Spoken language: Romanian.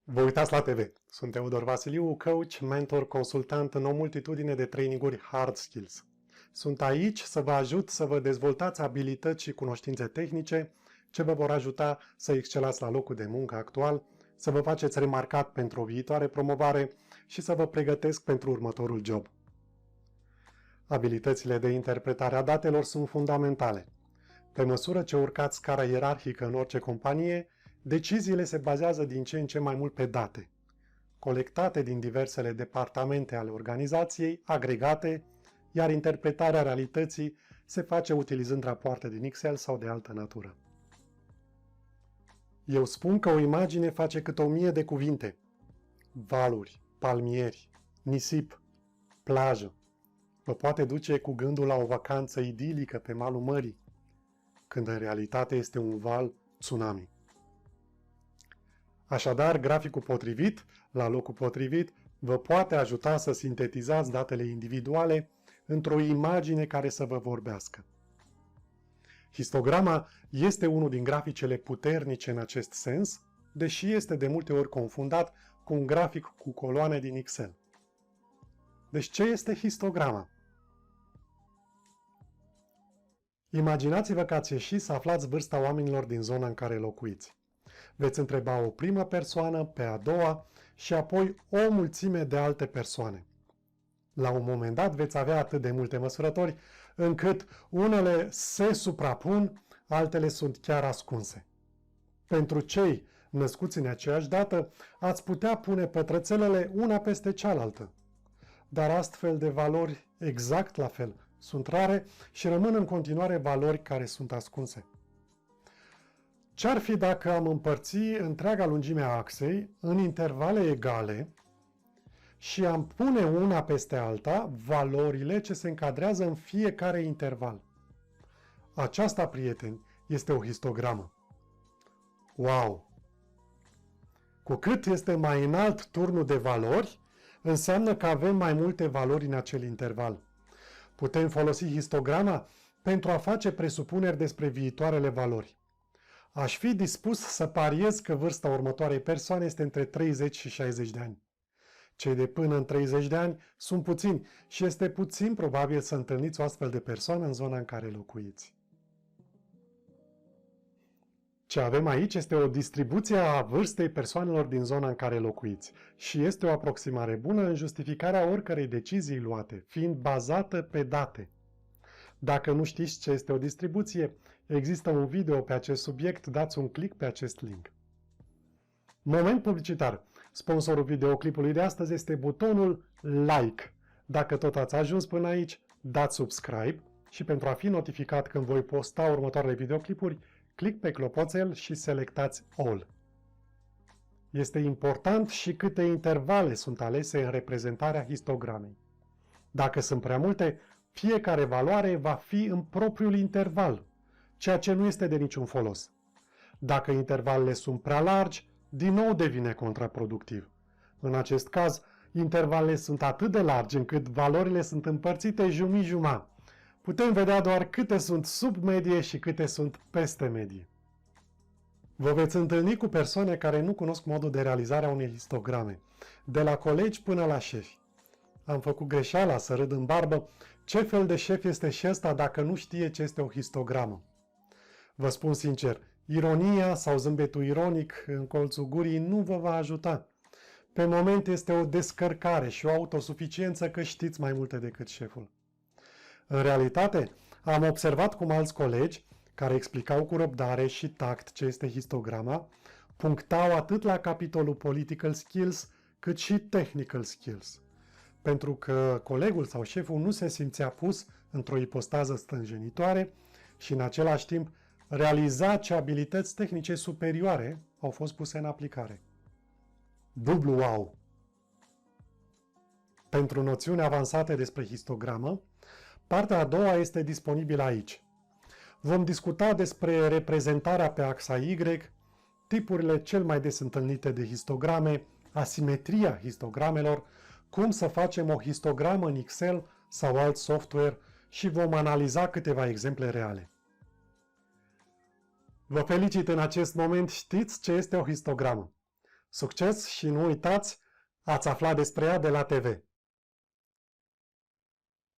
Vă uitați la TV. Sunt Teodor Vasiliu, coach, mentor, consultant în o multitudine de traininguri hard skills. Sunt aici să vă ajut să vă dezvoltați abilități și cunoștințe tehnice ce vă vor ajuta să excelați la locul de muncă actual, să vă faceți remarcat pentru o viitoare promovare și să vă pregătesc pentru următorul job. Abilitățile de interpretare a datelor sunt fundamentale. Pe măsură ce urcați scara ierarhică în orice companie, deciziile se bazează din ce în ce mai mult pe date, colectate din diversele departamente ale organizației, agregate, iar interpretarea realității se face utilizând rapoarte din Excel sau de altă natură. Eu spun că o imagine face cât 1000 de cuvinte. Valuri, palmieri, nisip, plajă. Vă poate duce cu gândul la o vacanță idilică pe malul mării, când în realitate este un val tsunami. Așadar, graficul potrivit, la locul potrivit, vă poate ajuta să sintetizați datele individuale într-o imagine care să vă vorbească. Histograma este unul din graficele puternice în acest sens, deși este de multe ori confundat cu un grafic cu coloane din Excel. Deci ce este histograma? Imaginați-vă că ați ieșit să aflați vârsta oamenilor din zona în care locuiți. Veți întreba o primă persoană, pe a doua și apoi o mulțime de alte persoane. La un moment dat veți avea atât de multe măsurători încât unele se suprapun, altele sunt chiar ascunse. Pentru cei născuți în aceeași dată, ați putea pune pătrățelele una peste cealaltă. Dar astfel de valori exact la fel sunt rare și rămân în continuare valori care sunt ascunse. Ce-ar fi dacă am împărți întreaga lungime a axei în intervale egale și am pune una peste alta valorile ce se încadrează în fiecare interval? Aceasta, prieteni, este o histogramă. Wow! Cu cât este mai înalt turnul de valori, înseamnă că avem mai multe valori în acel interval. Putem folosi histograma pentru a face presupuneri despre viitoarele valori. Aș fi dispus să pariez că vârsta următoarei persoane este între 30 și 60 de ani. Cei de până în 30 de ani sunt puțini și este puțin probabil să întâlniți o astfel de persoană în zona în care locuiți. Ce avem aici este o distribuție a vârstei persoanelor din zona în care locuiți și este o aproximare bună în justificarea oricărei decizii luate, fiind bazată pe date. Dacă nu știți ce este o distribuție, există un video pe acest subiect, dați un click pe acest link. Moment publicitar. Sponsorul videoclipului de astăzi este butonul Like. Dacă tot ați ajuns până aici, dați subscribe și pentru a fi notificat când voi posta următoarele videoclipuri, click pe clopoțel și selectați All. Este important și câte intervale sunt alese în reprezentarea histogramei. Dacă sunt prea multe, fiecare valoare va fi în propriul interval, ceea ce nu este de niciun folos. Dacă intervalele sunt prea largi, din nou devine contraproductiv. În acest caz, intervalele sunt atât de largi încât valorile sunt împărțite jumii-juma. Putem vedea doar câte sunt sub medie și câte sunt peste medie. Vă veți întâlni cu persoane care nu cunosc modul de realizare a unei histograme, de la colegi până la șefi. Am făcut greșeala să râd în barbă. Ce fel de șef este și ăsta dacă nu știe ce este o histogramă? Vă spun sincer, ironia sau zâmbetul ironic în colțul gurii nu vă va ajuta. Pe moment este o descărcare și o autosuficiență că știți mai multe decât șeful. În realitate, am observat cum alți colegi, care explicau cu răbdare și tact ce este histograma, punctau atât la capitolul political skills, cât și technical skills. Pentru că colegul sau șeful nu se simțea pus într-o ipostază stânjenitoare și în același timp realiza ce abilități tehnice superioare au fost puse în aplicare. Dublu wow! Pentru noțiuni avansate despre histogramă, partea a doua este disponibilă aici. Vom discuta despre reprezentarea pe axa Y, tipurile cel mai des întâlnite de histograme, asimetria histogramelor, cum să facem o histogramă în Excel sau alt software și vom analiza câteva exemple reale. Vă felicit în acest moment, știți ce este o histogramă. Succes și nu uitați, ați aflat despre ea de la TV.